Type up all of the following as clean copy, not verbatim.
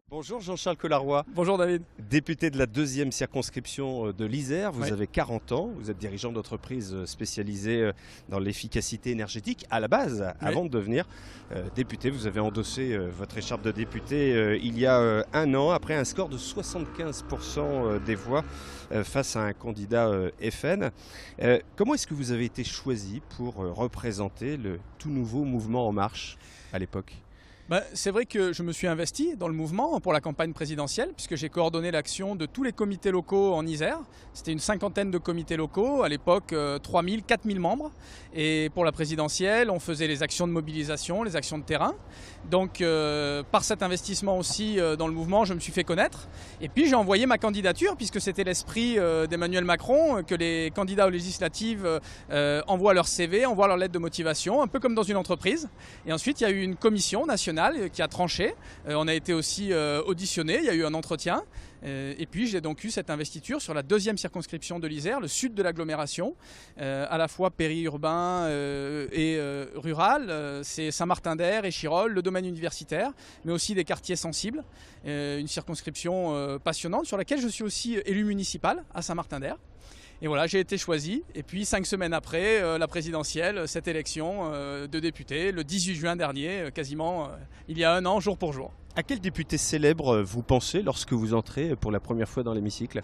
Bonjour Jean-Charles Collaroy, Bonjour David. député de la 2e circonscription de l'Isère. Vous Oui. avez 40 ans, vous êtes dirigeant d'entreprise spécialisée dans l'efficacité énergétique à la base. Oui. Avant de devenir député, vous avez endossé votre écharpe de député il y a un an, après un score de 75% des voix face à un candidat FN. Comment est-ce que vous avez été choisi pour représenter le tout nouveau mouvement En Marche à l'époque ? C'est vrai que je me suis investi dans le mouvement pour la campagne présidentielle puisque j'ai coordonné l'action de tous les comités locaux en Isère. C'était une 50aine de comités locaux, à l'époque 3000, 4000 membres. Et pour la présidentielle, on faisait les actions de mobilisation, les actions de terrain. Donc par cet investissement aussi dans le mouvement, je me suis fait connaître. Et puis j'ai envoyé ma candidature puisque c'était l'esprit d'Emmanuel Macron que les candidats aux législatives envoient leur CV, envoient leur lettre de motivation, un peu comme dans une entreprise. Et ensuite, il y a eu une commission nationale qui a tranché. On a été aussi auditionné, il y a eu un entretien. Et puis j'ai donc eu cette investiture sur la 2e circonscription de l'Isère, le sud de l'agglomération, à la fois périurbain et rural. C'est Saint-Martin-d'Air et Chirolles, le domaine universitaire, mais aussi des quartiers sensibles. Une circonscription passionnante sur laquelle je suis aussi élu municipal à Saint-Martin-d'Air. Et voilà, j'ai été choisi. Et puis 5 semaines après, la présidentielle, cette élection de député, le 18 juin dernier, quasiment il y a un an, jour pour jour. À quel député célèbre vous pensez lorsque vous entrez pour la première fois dans l'hémicycle ?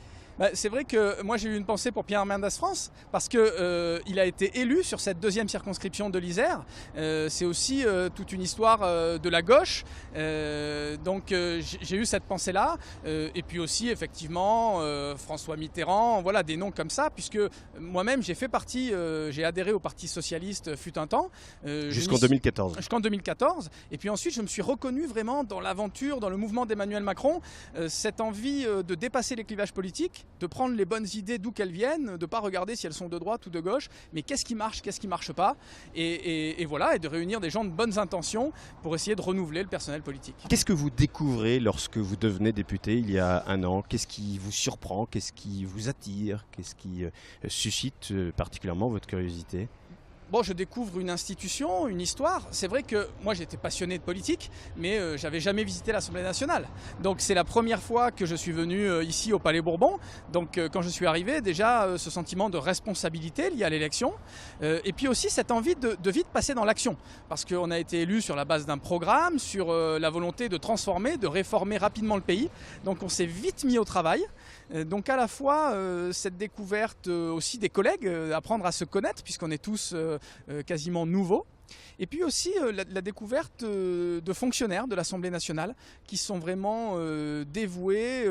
C'est vrai que moi j'ai eu une pensée pour Pierre Mendès France parce qu'il a été élu sur cette 2e circonscription de l'Isère. C'est aussi toute une histoire de la gauche. Donc j'ai eu cette pensée-là. Et puis aussi effectivement François Mitterrand, voilà des noms comme ça, puisque moi-même j'ai fait partie, j'ai adhéré au Parti Socialiste fut un temps. Jusqu'en 2014. Jusqu'en 2014. Et puis ensuite je me suis reconnu vraiment dans l'aventure, dans le mouvement d'Emmanuel Macron, cette envie de dépasser les clivages politiques, de prendre les bonnes idées d'où qu'elles viennent, de ne pas regarder si elles sont de droite ou de gauche, mais qu'est-ce qui marche pas, et voilà, et de réunir des gens de bonnes intentions pour essayer de renouveler le personnel politique. Qu'est-ce que vous découvrez lorsque vous devenez député il y a un an ? Qu'est-ce qui vous surprend ? Qu'est-ce qui vous attire ? Qu'est-ce qui suscite particulièrement votre curiosité ? Bon, je découvre une institution, une histoire. C'est vrai que moi j'étais passionné de politique, mais j'avais jamais visité l'Assemblée nationale. Donc c'est la première fois que je suis venu ici au Palais Bourbon. Donc quand je suis arrivé, déjà ce sentiment de responsabilité lié à l'élection, et puis aussi cette envie de vite passer dans l'action. Parce qu'on a été élu sur la base d'un programme, sur la volonté de transformer, de réformer rapidement le pays. Donc on s'est vite mis au travail. Donc à la fois cette découverte aussi des collègues, apprendre à se connaître puisqu'on est tous quasiment nouveaux. Et puis aussi la découverte de fonctionnaires de l'Assemblée nationale qui sont vraiment dévoués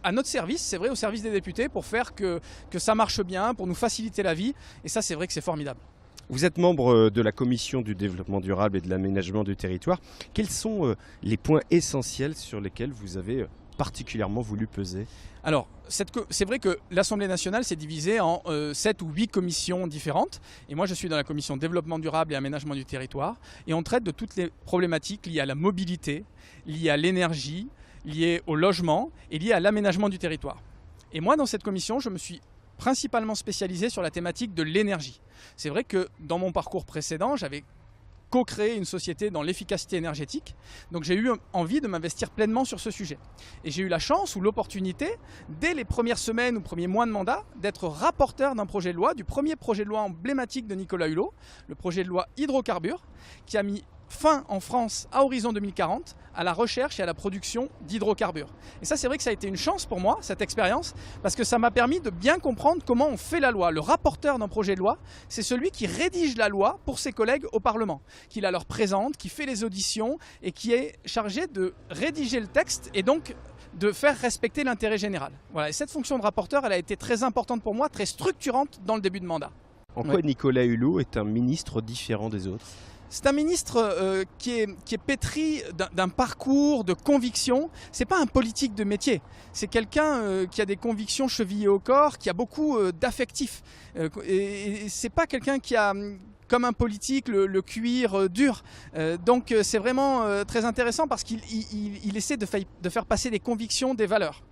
à notre service, c'est vrai, au service des députés, pour faire que ça marche bien, pour nous faciliter la vie. Et ça, c'est vrai que c'est formidable. Vous êtes membre de la Commission du développement durable et de l'aménagement du territoire. Quels sont les points essentiels sur lesquels vous avez particulièrement voulu peser ? Alors, c'est vrai que l'Assemblée nationale s'est divisée en 7 ou 8 commissions différentes. Et moi, je suis dans la commission développement durable et aménagement du territoire. Et on traite de toutes les problématiques liées à la mobilité, liées à l'énergie, liées au logement et liées à l'aménagement du territoire. Et moi, dans cette commission, je me suis principalement spécialisé sur la thématique de l'énergie. C'est vrai que dans mon parcours précédent, j'avais co-créer une société dans l'efficacité énergétique. Donc j'ai eu envie de m'investir pleinement sur ce sujet. Et j'ai eu la chance ou l'opportunité, dès les premières semaines ou premiers mois de mandat, d'être rapporteur d'un projet de loi, du premier projet de loi emblématique de Nicolas Hulot, le projet de loi hydrocarbures, qui a mis fin en France à horizon 2040 à la recherche et à la production d'hydrocarbures. Et ça, c'est vrai que ça a été une chance pour moi, cette expérience, parce que ça m'a permis de bien comprendre comment on fait la loi. Le rapporteur d'un projet de loi, c'est celui qui rédige la loi pour ses collègues au Parlement, qui la leur présente, qui fait les auditions et qui est chargé de rédiger le texte et donc de faire respecter l'intérêt général. Voilà. Et cette fonction de rapporteur, elle a été très importante pour moi, très structurante dans le début de mandat. En quoi Nicolas Hulot est un ministre différent des autres ? C'est un ministre qui est pétri d'un parcours, de convictions. C'est pas un politique de métier. C'est quelqu'un qui a des convictions chevillées au corps, qui a beaucoup d'affectifs. Et c'est pas quelqu'un qui a, comme un politique, le cuir dur. Donc c'est vraiment très intéressant parce qu'il essaie de faire passer des convictions, des valeurs.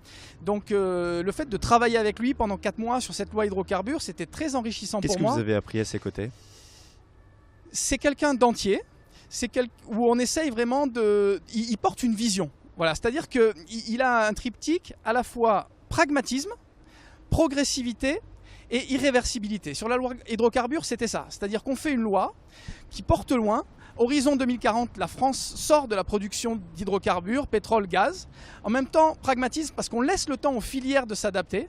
Donc le fait de travailler avec lui pendant 4 mois sur cette loi hydrocarbures, c'était très enrichissant pour moi. Qu'est-ce que vous avez appris à ses côtés ? C'est quelqu'un d'entier, où on essaye vraiment il porte une vision. Voilà, c'est-à-dire qu'il a un triptyque à la fois pragmatisme, progressivité et irréversibilité. Sur la loi hydrocarbures, c'était ça. C'est-à-dire qu'on fait une loi qui porte loin. Horizon 2040, la France sort de la production d'hydrocarbures, pétrole, gaz. En même temps, pragmatisme parce qu'on laisse le temps aux filières de s'adapter.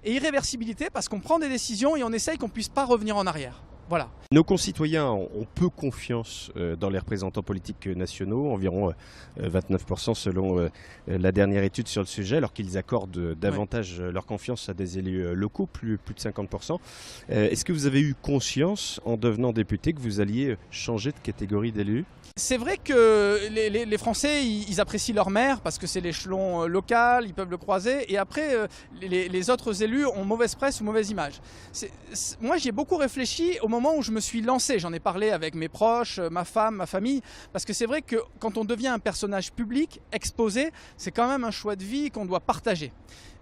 Et irréversibilité parce qu'on prend des décisions et on essaye qu'on ne puisse pas revenir en arrière. Voilà. Nos concitoyens ont peu confiance dans les représentants politiques nationaux, environ 29% selon la dernière étude sur le sujet, alors qu'ils accordent davantage leur confiance à des élus locaux, plus de 50%. Est-ce que vous avez eu conscience, en devenant député, que vous alliez changer de catégorie d'élus ? C'est vrai que les Français, ils apprécient leur maire parce que c'est l'échelon local, ils peuvent le croiser. Et après, les autres élus ont mauvaise presse ou mauvaise image. Moi, j'y ai beaucoup réfléchi au moment où je me suis lancé. J'en ai parlé avec mes proches, ma femme, ma famille. Parce que c'est vrai que quand on devient un personnage public, exposé, c'est quand même un choix de vie qu'on doit partager.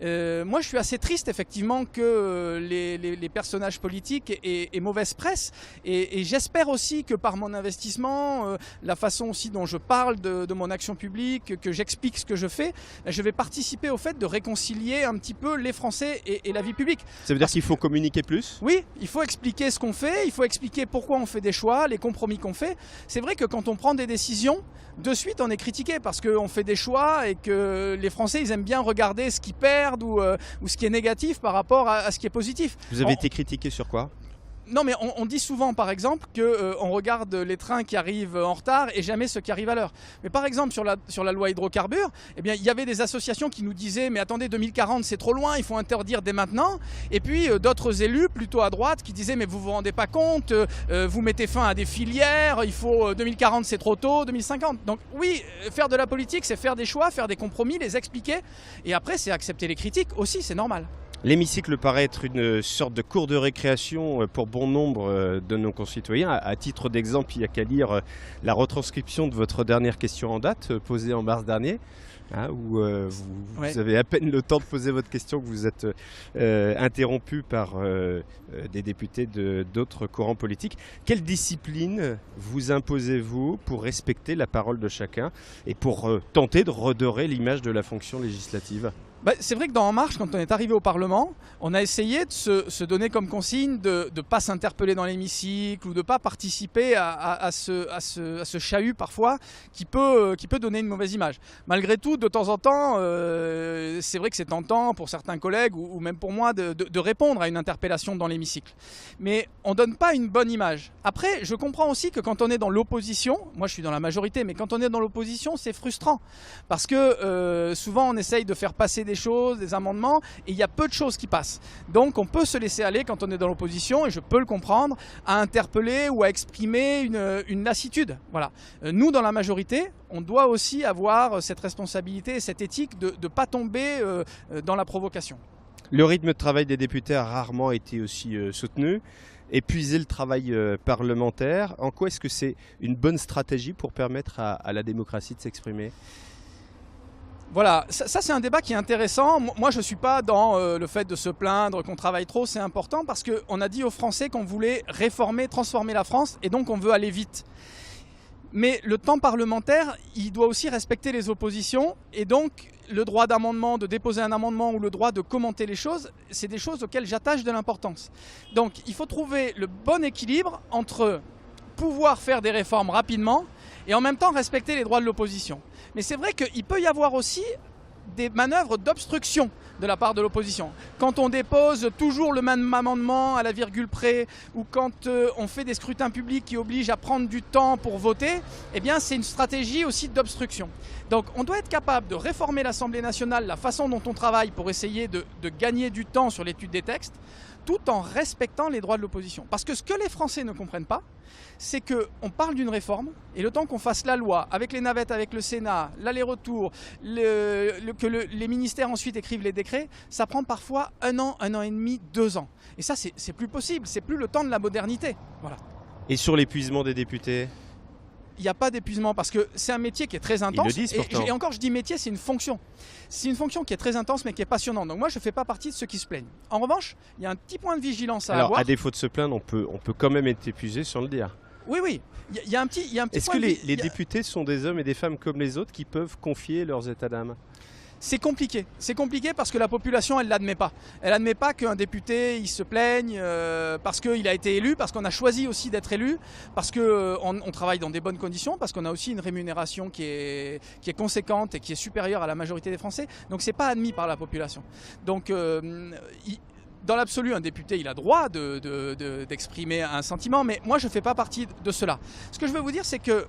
Moi, je suis assez triste, effectivement, que les personnages politiques aient mauvaise presse. Et j'espère aussi que par mon investissement, la façon aussi dont je parle de mon action publique, que j'explique ce que je fais, je vais participer au fait de réconcilier un petit peu les Français et la vie publique. Ça veut dire qu'il faut communiquer plus ? Oui, il faut expliquer ce qu'on fait, il faut expliquer pourquoi on fait des choix, les compromis qu'on fait. C'est vrai que quand on prend des décisions, de suite on est critiqué parce qu'on fait des choix et que les Français ils aiment bien regarder ce qu'ils perdent ou ce qui est négatif par rapport à ce qui est positif. Vous avez été critiqué sur quoi ? Non, mais on dit souvent, par exemple, qu'on regarde les trains qui arrivent en retard et jamais ceux qui arrivent à l'heure. Mais par exemple, sur la loi hydrocarbures, eh bien, il y avait des associations qui nous disaient « Mais attendez, 2040, c'est trop loin, il faut interdire dès maintenant. » Et puis, d'autres élus, plutôt à droite, qui disaient « Mais vous vous rendez pas compte, vous mettez fin à des filières, il faut 2040, c'est trop tôt, 2050. » Donc oui, faire de la politique, c'est faire des choix, faire des compromis, les expliquer. Et après, c'est accepter les critiques aussi, c'est normal. L'hémicycle paraît être une sorte de cour de récréation pour bon nombre de nos concitoyens. À titre d'exemple, il n'y a qu'à lire la retranscription de votre dernière question en date, posée en mars dernier, où vous avez à peine le temps de poser votre question que vous êtes interrompu par des députés d'autres courants politiques. Quelle discipline vous imposez-vous pour respecter la parole de chacun et pour tenter de redorer l'image de la fonction législative ? C'est vrai que dans En Marche, quand on est arrivé au Parlement, on a essayé de se donner comme consigne de ne pas s'interpeller dans l'hémicycle ou de ne pas participer à ce chahut parfois qui peut donner une mauvaise image. Malgré tout, de temps en temps, c'est vrai que c'est tentant pour certains collègues ou même pour moi de répondre à une interpellation dans l'hémicycle. Mais on ne donne pas une bonne image. Après, je comprends aussi que quand on est dans l'opposition, moi je suis dans la majorité, mais quand on est dans l'opposition, c'est frustrant. Parce que souvent on essaye de faire passer des choses, des amendements, et il y a peu de choses qui passent. Donc on peut se laisser aller quand on est dans l'opposition, et je peux le comprendre, à interpeller ou à exprimer une lassitude. Voilà. Nous, dans la majorité, on doit aussi avoir cette responsabilité et cette éthique de ne pas tomber dans la provocation. Le rythme de travail des députés a rarement été aussi soutenu. Épuiser le travail parlementaire, en quoi est-ce que c'est une bonne stratégie pour permettre à la démocratie de s'exprimer ? Voilà, ça c'est un débat qui est intéressant. Moi je ne suis pas dans le fait de se plaindre qu'on travaille trop, c'est important parce qu'on a dit aux Français qu'on voulait réformer, transformer la France et donc on veut aller vite. Mais le temps parlementaire, il doit aussi respecter les oppositions et donc le droit d'amendement, de déposer un amendement ou le droit de commenter les choses, c'est des choses auxquelles j'attache de l'importance. Donc il faut trouver le bon équilibre entre pouvoir faire des réformes rapidement et en même temps respecter les droits de l'opposition. Mais c'est vrai qu'il peut y avoir aussi des manœuvres d'obstruction de la part de l'opposition. Quand on dépose toujours le même amendement à la virgule près ou quand on fait des scrutins publics qui obligent à prendre du temps pour voter, eh bien c'est une stratégie aussi d'obstruction. Donc on doit être capable de réformer l'Assemblée nationale, la façon dont on travaille pour essayer de gagner du temps sur l'étude des textes, tout en respectant les droits de l'opposition. Parce que ce que les Français ne comprennent pas, c'est qu'on parle d'une réforme et le temps qu'on fasse la loi, avec les navettes, avec le Sénat, l'aller-retour, que les ministères ensuite écrivent les décrets, ça prend parfois 1 an et demi, 2 ans. Et ça, c'est plus possible, c'est plus le temps de la modernité. Voilà. Et sur l'épuisement des députés ? Il n'y a pas d'épuisement parce que c'est un métier qui est très intense. Ils le disent pourtant. Et encore, je dis métier, c'est une fonction. C'est une fonction qui est très intense mais qui est passionnante. Donc moi, je ne fais pas partie de ceux qui se plaignent. En revanche, il y a un petit point de vigilance à avoir. Alors, à défaut de se plaindre, on peut quand même être épuisé sans le dire. Oui, oui. Il y a un petit Est-ce point que de vue. les députés sont des hommes et des femmes comme les autres qui peuvent confier leurs états d'âme? C'est compliqué. C'est compliqué parce que la population, elle l'admet pas. Elle admet pas qu'un député, il se plaigne parce qu'il a été élu, parce qu'on a choisi aussi d'être élu, parce qu'on travaille dans des bonnes conditions, parce qu'on a aussi une rémunération qui est conséquente et qui est supérieure à la majorité des Français. Donc c'est pas admis par la population. Donc dans l'absolu, un député, il a droit d'exprimer un sentiment, mais moi, je ne fais pas partie de cela. Ce que je veux vous dire, c'est que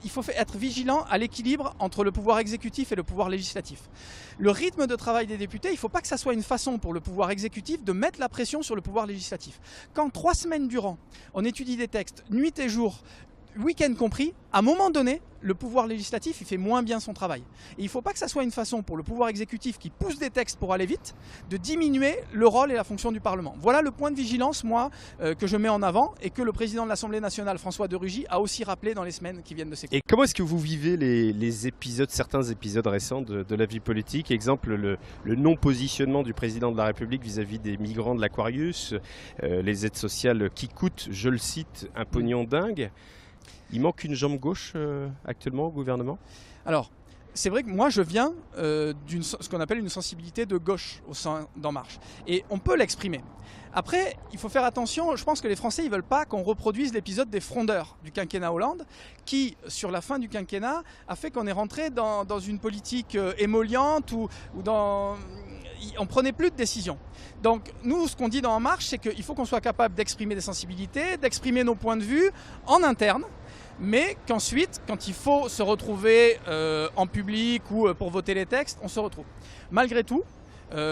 il faut être vigilant à l'équilibre entre le pouvoir exécutif et le pouvoir législatif. Le rythme de travail des députés, il ne faut pas que ça soit une façon pour le pouvoir exécutif de mettre la pression sur le pouvoir législatif. Quand 3 semaines durant, on étudie des textes, nuit et jour, week-end compris, à un moment donné, le pouvoir législatif il fait moins bien son travail. Et il ne faut pas que ça soit une façon pour le pouvoir exécutif qui pousse des textes pour aller vite, de diminuer le rôle et la fonction du Parlement. Voilà le point de vigilance, moi, que je mets en avant et que le président de l'Assemblée nationale, François de Rugy, a aussi rappelé dans les semaines qui viennent de s'écouler. Et comment est-ce que vous vivez les épisodes, certains épisodes récents de la vie politique? Exemple, le non-positionnement du président de la République vis-à-vis des migrants de l'Aquarius, les aides sociales qui coûtent, je le cite, un pognon dingue. Il manque une jambe gauche actuellement au gouvernement? Alors, c'est vrai que moi je viens ce qu'on appelle une sensibilité de gauche au sein d'En Marche. Et on peut l'exprimer. Après, il faut faire attention, je pense que les Français ne veulent pas qu'on reproduise l'épisode des frondeurs du quinquennat Hollande, qui, sur la fin du quinquennat, a fait qu'on est rentré dans une politique émolliente où on prenait plus de décisions. Donc nous, ce qu'on dit dans En Marche, c'est qu'il faut qu'on soit capable d'exprimer des sensibilités, d'exprimer nos points de vue en interne, mais qu'ensuite, quand il faut se retrouver en public ou pour voter les textes, on se retrouve. Malgré tout,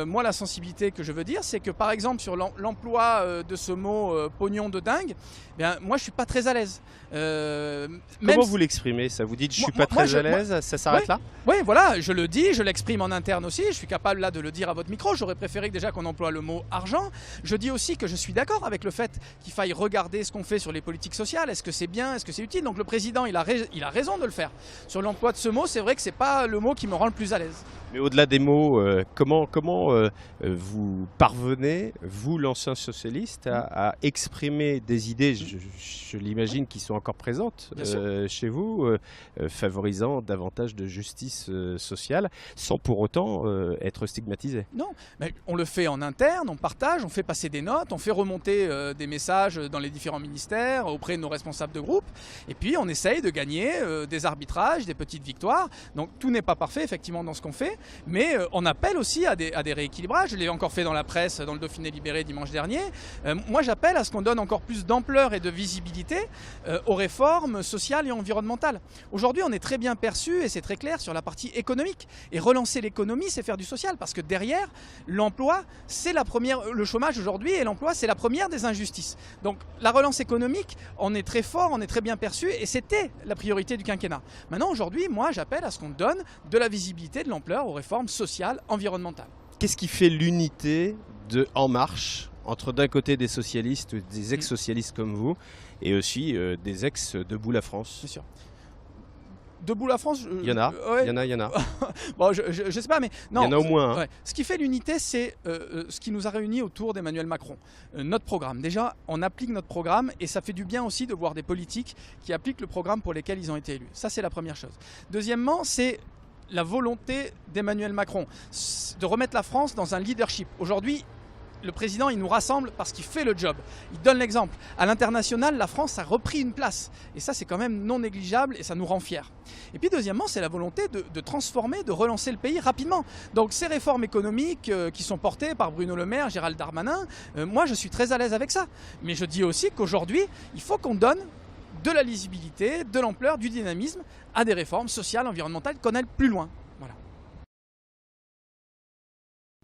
moi, la sensibilité que je veux dire, c'est que par exemple sur l'emploi de ce mot pognon de dingue, bien, moi je suis pas très à l'aise. Comment vous l'exprimez ça? Vous dites je suis pas très à l'aise, ça s'arrête là? Oui, voilà, je le dis, je l'exprime en interne aussi, je suis capable là de le dire à votre micro, j'aurais préféré déjà qu'on emploie le mot argent. Je dis aussi que je suis d'accord avec le fait qu'il faille regarder ce qu'on fait sur les politiques sociales, est-ce que c'est bien, est-ce que c'est utile? Donc le président, il a raison de le faire. Sur l'emploi de ce mot, c'est vrai que c'est pas le mot qui me rend le plus à l'aise. Mais au-delà des mots, comment vous parvenez, vous l'ancien socialiste, à exprimer des idées, je l'imagine, qui sont encore présentes chez vous, favorisant davantage de justice sociale, sans pour autant être stigmatisé? Non, mais on le fait en interne, on partage, on fait passer des notes, on fait remonter des messages dans les différents ministères, auprès de nos responsables de groupe, et puis on essaye de gagner des arbitrages, des petites victoires. Donc tout n'est pas parfait effectivement dans ce qu'on fait, mais on appelle aussi à des rééquilibrages. Je l'ai encore fait dans la presse, dans le Dauphiné Libéré dimanche dernier. Moi j'appelle à ce qu'on donne encore plus d'ampleur et de visibilité aux réformes sociales et environnementales. Aujourd'hui on est très bien perçu, et c'est très clair, sur la partie économique. Et relancer l'économie, c'est faire du social, parce que derrière, l'emploi, c'est la première, le chômage aujourd'hui, et l'emploi, c'est la première des injustices. Donc la relance économique, on est très fort, on est très bien perçu, et c'était la priorité du quinquennat. Maintenant aujourd'hui, moi j'appelle à ce qu'on donne de la visibilité, de l'ampleur aux réformes sociales, environnementales. Qu'est-ce qui fait l'unité de En Marche entre d'un côté des socialistes, des ex-socialistes comme vous, et aussi des ex Debout la France? Bien sûr. Debout la France, il y en a, ouais. il y en a. Bon, je sais pas, mais non. Il y en a au moins. Hein. Ouais. Ce qui fait l'unité, c'est ce qui nous a réunis autour d'Emmanuel Macron. Notre programme. Déjà, on applique notre programme, et ça fait du bien aussi de voir des politiques qui appliquent le programme pour lesquels ils ont été élus. Ça, c'est la première chose. Deuxièmement, c'est la volonté d'Emmanuel Macron de remettre la France dans un leadership. Aujourd'hui, le président, il nous rassemble parce qu'il fait le job. Il donne l'exemple. À l'international, la France a repris une place. Et ça, c'est quand même non négligeable, et ça nous rend fiers. Et puis deuxièmement, c'est la volonté de transformer, de relancer le pays rapidement. Donc ces réformes économiques qui sont portées par Bruno Le Maire, Gérald Darmanin, moi je suis très à l'aise avec ça. Mais je dis aussi qu'aujourd'hui, il faut qu'on donne de la lisibilité, de l'ampleur, du dynamisme à des réformes sociales, environnementales, qu'on aille plus loin. Voilà.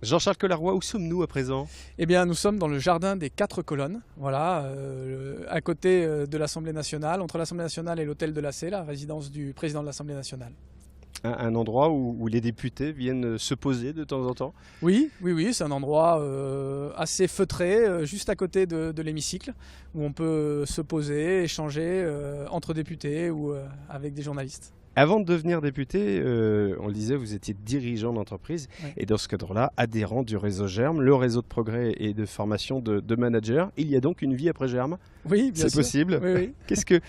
Jean-Charles Collaroy, où sommes-nous à présent? Eh bien, nous sommes dans le jardin des 4 colonnes, voilà, à côté de l'Assemblée nationale, entre l'Assemblée nationale et l'hôtel de l'AC, la résidence du président de l'Assemblée nationale. Un endroit où les députés viennent se poser de temps en temps? Oui, c'est un endroit assez feutré, juste à côté de l'hémicycle, où on peut se poser, échanger entre députés ou avec des journalistes. Avant de devenir député, on le disait, vous étiez dirigeant d'entreprise et dans ce cadre-là, adhérent du réseau GERM, le réseau de progrès et de formation de managers. Il y a donc une vie après GERM? Oui, bien sûr. C'est possible. Oui, oui. Qu'est-ce que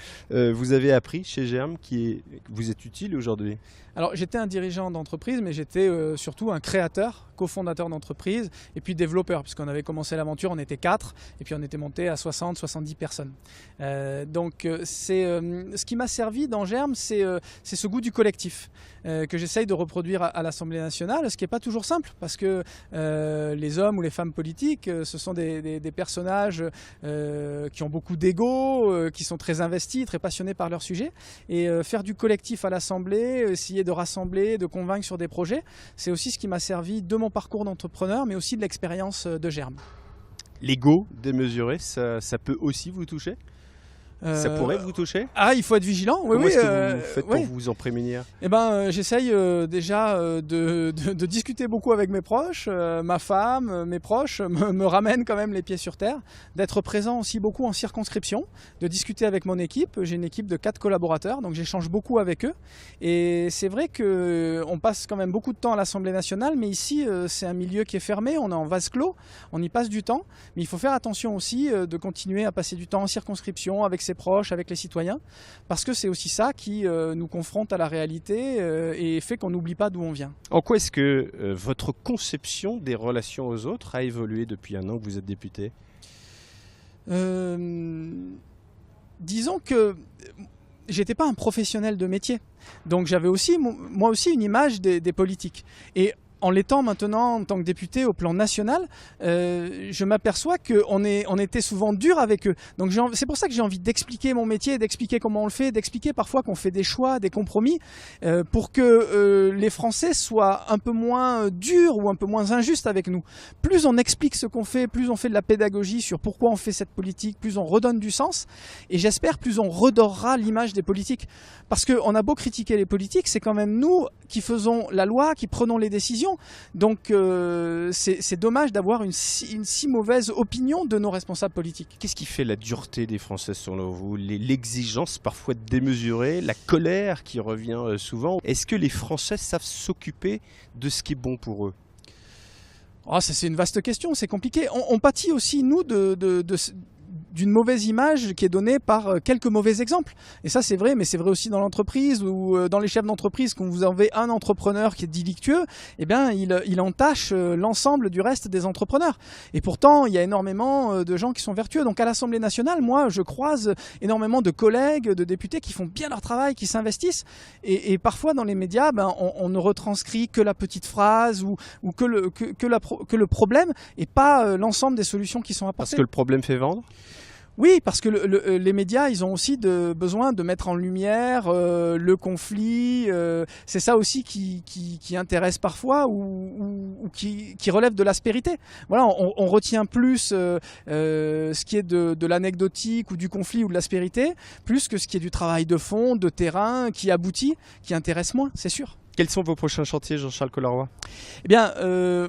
vous avez appris chez GERM qui vous est utile aujourd'hui? Alors j'étais un dirigeant d'entreprise, mais j'étais surtout un créateur, cofondateur d'entreprise et puis développeur, puisqu'on avait commencé l'aventure, on était 4 et puis on était monté à 60-70 personnes. Ce qui m'a servi dans GERM, c'est ce goût du collectif que j'essaye de reproduire à l'Assemblée nationale, ce qui n'est pas toujours simple, parce que les hommes ou les femmes politiques, ce sont des personnages qui ont beaucoup d'ego, qui sont très investis, très passionnés par leur sujet, et faire du collectif à l'Assemblée, essayer de rassembler, de convaincre sur des projets, c'est aussi ce qui m'a servi de mon parcours d'entrepreneur, mais aussi de l'expérience de GERM. L'ego démesuré, ça peut aussi vous toucher? Ça pourrait vous toucher? Ah, il faut être vigilant. Comment est-ce que vous faites pour vous en prémunir? J'essaye déjà de discuter beaucoup avec mes proches. Ma femme, mes proches me ramènent quand même les pieds sur terre. D'être présent aussi beaucoup en circonscription, de discuter avec mon équipe. J'ai une équipe de 4 collaborateurs, donc j'échange beaucoup avec eux. Et c'est vrai qu'on passe quand même beaucoup de temps à l'Assemblée nationale, mais ici, c'est un milieu qui est fermé. On est en vase clos, on y passe du temps. Mais il faut faire attention aussi de continuer à passer du temps en circonscription avec ses proches, avec les citoyens, parce que c'est aussi ça qui nous confronte à la réalité et fait qu'on n'oublie pas d'où on vient. En quoi est-ce que votre conception des relations aux autres a évolué depuis un an que vous êtes député? Disons que j'étais pas un professionnel de métier, donc j'avais aussi moi aussi une image des politiques. Et en l'étant maintenant en tant que député au plan national, je m'aperçois qu'on était souvent dur avec eux. Donc c'est pour ça que j'ai envie d'expliquer mon métier, d'expliquer comment on le fait, d'expliquer parfois qu'on fait des choix, des compromis, pour que les Français soient un peu moins durs ou un peu moins injustes avec nous. Plus on explique ce qu'on fait, plus on fait de la pédagogie sur pourquoi on fait cette politique, plus on redonne du sens, et j'espère plus on redorera l'image des politiques. Parce qu'on a beau critiquer les politiques, c'est quand même nous qui faisons la loi, qui prenons les décisions. Donc c'est dommage d'avoir une si mauvaise opinion de nos responsables politiques. Qu'est-ce qui fait la dureté des Français selon vous? L'exigence parfois démesurée, la colère qui revient souvent. Est-ce que les Français savent s'occuper de ce qui est bon pour eux? Oh, c'est une vaste question, c'est compliqué. On pâtit aussi, nous, d'une mauvaise image qui est donnée par quelques mauvais exemples. Et ça, c'est vrai, mais c'est vrai aussi dans l'entreprise ou dans les chefs d'entreprise. Quand vous avez un entrepreneur qui est délictueux, eh bien, il entache l'ensemble du reste des entrepreneurs. Et pourtant, il y a énormément de gens qui sont vertueux. Donc à l'Assemblée nationale, moi, je croise énormément de collègues, de députés qui font bien leur travail, qui s'investissent. Et parfois, dans les médias, on ne retranscrit que la petite phrase ou que le problème et pas l'ensemble des solutions qui sont apportées. Parce que le problème fait vendre? Oui, parce que les médias, ils ont aussi besoin de mettre en lumière le conflit. C'est ça aussi qui intéresse parfois ou qui relève de l'aspérité. Voilà, on retient plus ce qui est de l'anecdotique ou du conflit ou de l'aspérité, plus que ce qui est du travail de fond, de terrain, qui aboutit, qui intéresse moins, c'est sûr. Quels sont vos prochains chantiers, Jean-Charles Colleroy? Eh bien,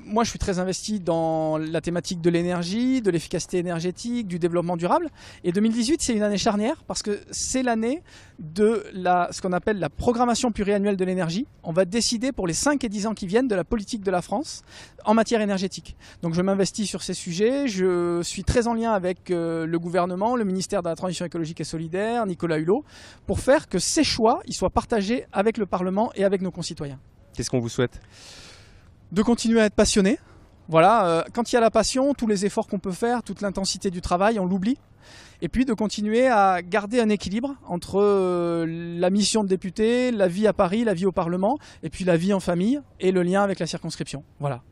moi, je suis très investi dans la thématique de l'énergie, de l'efficacité énergétique, du développement durable. Et 2018, c'est une année charnière parce que c'est l'année de ce qu'on appelle la programmation pluriannuelle de l'énergie. On va décider pour les 5 et 10 ans qui viennent de la politique de la France en matière énergétique. Donc, je m'investis sur ces sujets. Je suis très en lien avec le gouvernement, le ministère de la Transition écologique et solidaire, Nicolas Hulot, pour faire que ces choix ils soient partagés avec le Parlement et avec nos concitoyens. Qu'est-ce qu'on vous souhaite? De continuer à être passionné. Voilà, quand il y a la passion, tous les efforts qu'on peut faire, toute l'intensité du travail, on l'oublie. Et puis de continuer à garder un équilibre entre la mission de député, la vie à Paris, la vie au Parlement, et puis la vie en famille et le lien avec la circonscription. Voilà.